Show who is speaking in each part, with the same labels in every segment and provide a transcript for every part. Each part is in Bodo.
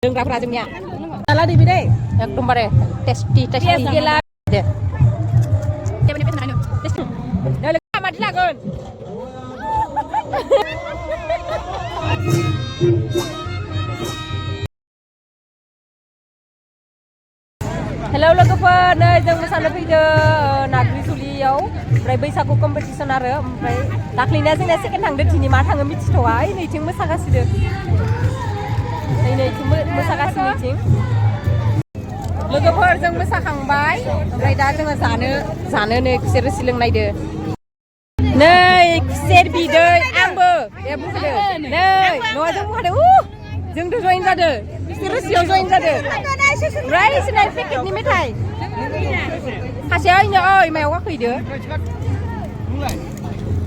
Speaker 1: लोंग्राफोरा जोंनिया
Speaker 2: जाला दिबि दे
Speaker 1: एकदमबारे टेस्टि गेला दे बेनि बेसेना नायनो टेस्टि नो लोगो मादि लागोन हेलौ लोगोफोर नै जों मोसानो फैदों नाग्रिजुलियाव ओमफ्राय बैसागु कम्पिटिसन आरो ओमफ्राय दाख्लैना जोंना सेकेन्ड थांदो दिनै मा थाङो मिथिथ'वा ओइ नैथिं मोसागासिनो नैथिं मोसागासिनो नैथिं लोगोफोर जों मोसाखांबाय ओमफ्राय दा जोङो जानो नै खुसेर रोसि लोंनायदो नै खुसेर बिदै आंबो दे बुंदो नै न'आ जों बुंखादो जोंथ' जइन जादो खुसेर रोसियाव जइन जादो ओमफ्राय सिनाय पेकेटनि मेथाइ सासेया ओइनो ओइ मायाव गाखोहैदो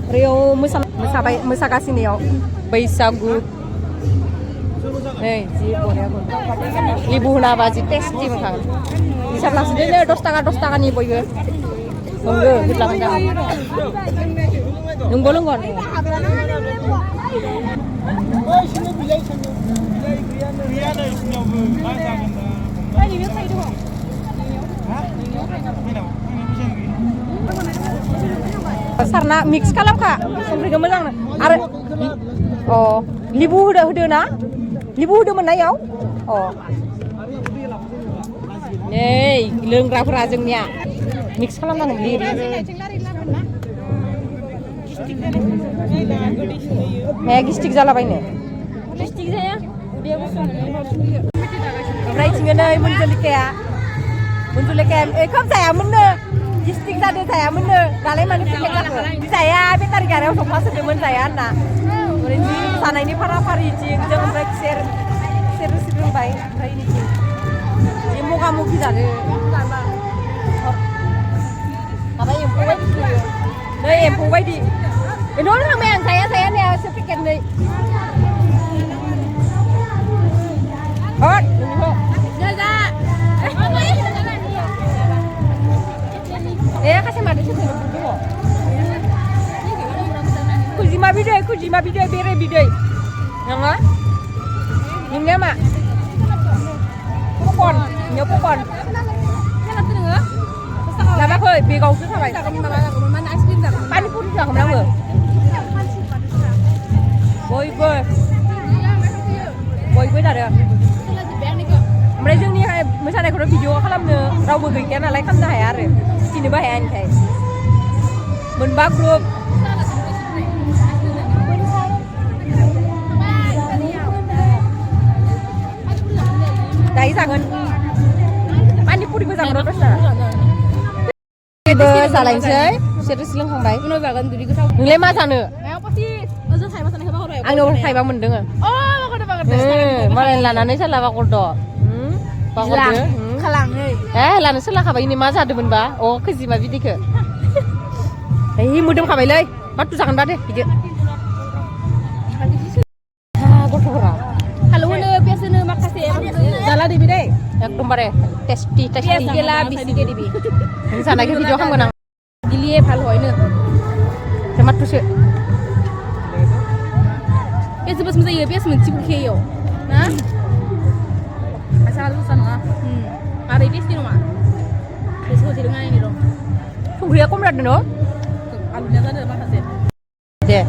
Speaker 1: ओरैयाव मोसागासिनोयाव बैसागु नै जि बरिया लिबु होनाबा जि टेस्टि मोनखागोन हिसाब लाखिदो 10 थाखानि बयबो नंगौ होदला मोजां नंगौ लोंगोन सारना मिक्स खालामखा संख्रिखौ मोजां आरो लिबु होदो ना लिबु होदोंमोन ना इयाव नै लोंग्राफोरा जोंनिया मिक्स खालामनांगोन माया गिस्टिक जालाबायनो गिस्टिक जाया ओमफ्राय इथिङो नै मनजुलिकाया खोब जायामोननो गिस्टिक जादों जायामोननो दालाय मानो पेकेट जाखो जाया बेटारि गारियाव सफ्ला सोदोंमोन जाया होनना ओरैनो जानायनि फाराफारिथिं जों ओमफ्राय खुसेर रोसि लोंबाय ओमफ्राय इनिथिं बे मगा मगि जादो माबा एम्फौ बायदि नै एम्फौ बायदि बेनो थांबाय आं जाया होननायासो पेकेटनै kasih madu sih dulu. Kujima biday, bere biday. Nggak? Ini mak. Popcorn. Lama kau begau tu sampai. Pani pun jangan kemana ber. Boy dah ada. Oमफ्राय जोंनि मोसानायखौ भिडिअ खालामनो रावबो गैखाया नालाय खालामनो हाया आरो थिनोबो हाया ओंखाय मोनबा ग्रुप दायो जागोन पानिपुरिबो जागोन र' दसथा जालायनोसै खुसेर रोसि लोंखांबाय उनाव जागोन जुदि गोथाव नोंलाय मा जानो आंनाव थाइबा मोनदों मालाय लानानै जाला बागरद लानो सोलाखाबाय नै मा जादोंमोनबा खैजिमा बिदैखौ मोदोमखाबायलै बाथु जागोन दा दे बिदि गथ'फोरा हालौ होनो पियास होनो माखासे जाला दिबि दे एकदमबारे टेस्टि गेला बिसि दे दिबि नों जानायखौ भिडिअ खालामगोन आं दिलिए ভাল হয়नो टमाट'सो पियास बस मोजायो पियास मोनसे बुखेयाव ना asal susah nggak? Hari ini sih rumah. Besok jadi nggak ini dong. Tunggu aku melihat dulu. Alunya ada apa sih? Deh.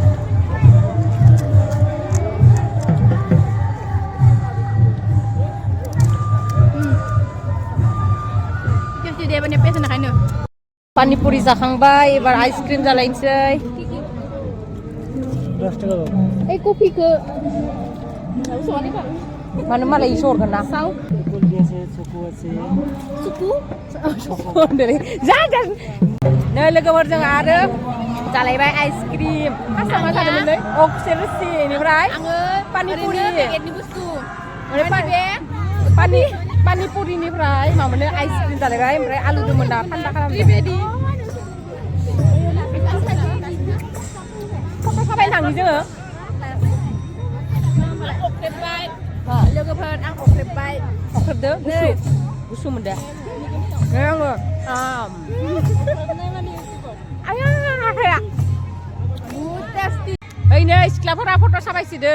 Speaker 1: Yang jadi apa nih pesen akan yo? Panipuri जाखांबाय एबार आइसक्रिम जालायनोसै. Kopi ke. Soalnya Pak. Mana malah isor kena. Suku dari jangan. Nah logofor जों आरो जालायबाय आइसक्रिम sama जादोंमोनलै खुसेर रोसि बेनिफ्राय पानिपुरि पेकेटनि बुस्थु ओमफ्राय पानिपुरिनिफ्राय माबानो आइसक्रिम जालायबाय ओमफ्राय आलु दंमोन ना थान्दा खालामदों फट' साफायनो थाङो जोङो लोगोफोर आं अख्रेबबाय अख्रेबदो गुसु मोनदो आङो आया टेस्टि ओइ नै सिख्लाफोरा फट' साफायसिदो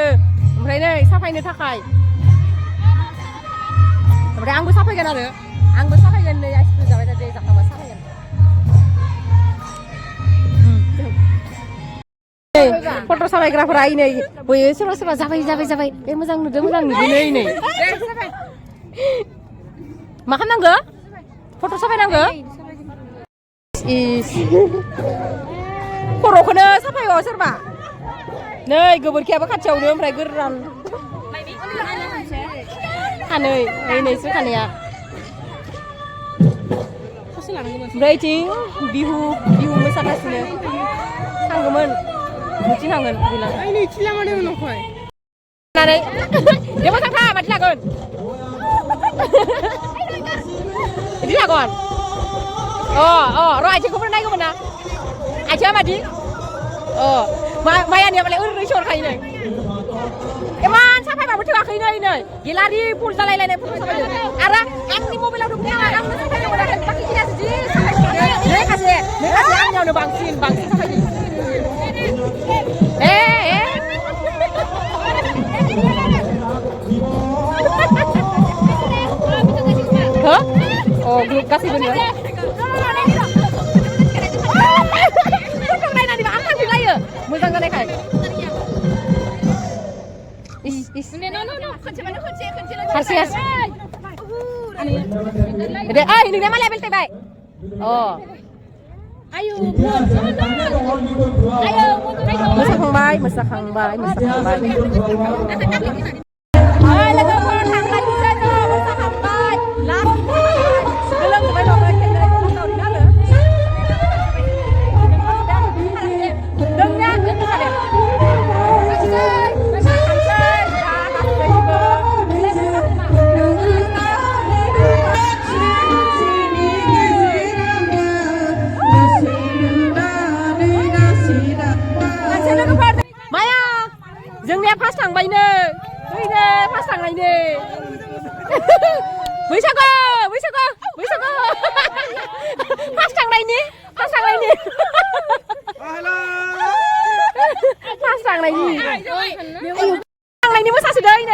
Speaker 1: ओमफ्राय नै साफायनो थाखाय ओमफ्राय आंबो साफायगोन आरो आंबो साफायगोन नै आइसक्रिम जाबाय थादो जाखांबा साफायगोन फट' साफायग्राफोरा नै बयो सोरबा सोरबा जाबाय बे मोजां नुदों नै मा खालामनांगौ फट' साफायनांगौ इस खर'खौनो साफायो सोरबा नै गोबोरखियाबो खाथियावनो ओमफ्राय गोरान खानै नैसो खानाया ओमफ्राय इथिं बिहु मोसागासिनो थांगौमोन मिथिं थांगोन होननानै देबो थांखा माथो लागोन बिदि लागोन र' आइथिंखौबो नायगौमोन ना आइथिङा मादि मायानियाबालाय ओरैनो सरखायो नै इमान साफायबाबो थोआखै नै गेलारि फुल जालायलायनाय फट' साफायदों आरो आंनि मबाइलाव दं आंनो साफायनो मोनाखै बाखि खिनियासो जि साफायदों नै खासे आंनियावनो बांसिन साफायदों ग्रुप गासैबो मोजां जानायखाय नोंना मालाय बेलथायबाय मोसाखांबाय लोगोफोर थांलायनोसै जों मोसाखांबाय गोलोमजोबबाय नङा जोंनिया फार्स्ट थांबायनो फार्स्ट थांनायनो बैसागु फार्स्ट थांनायनि मोसासोदों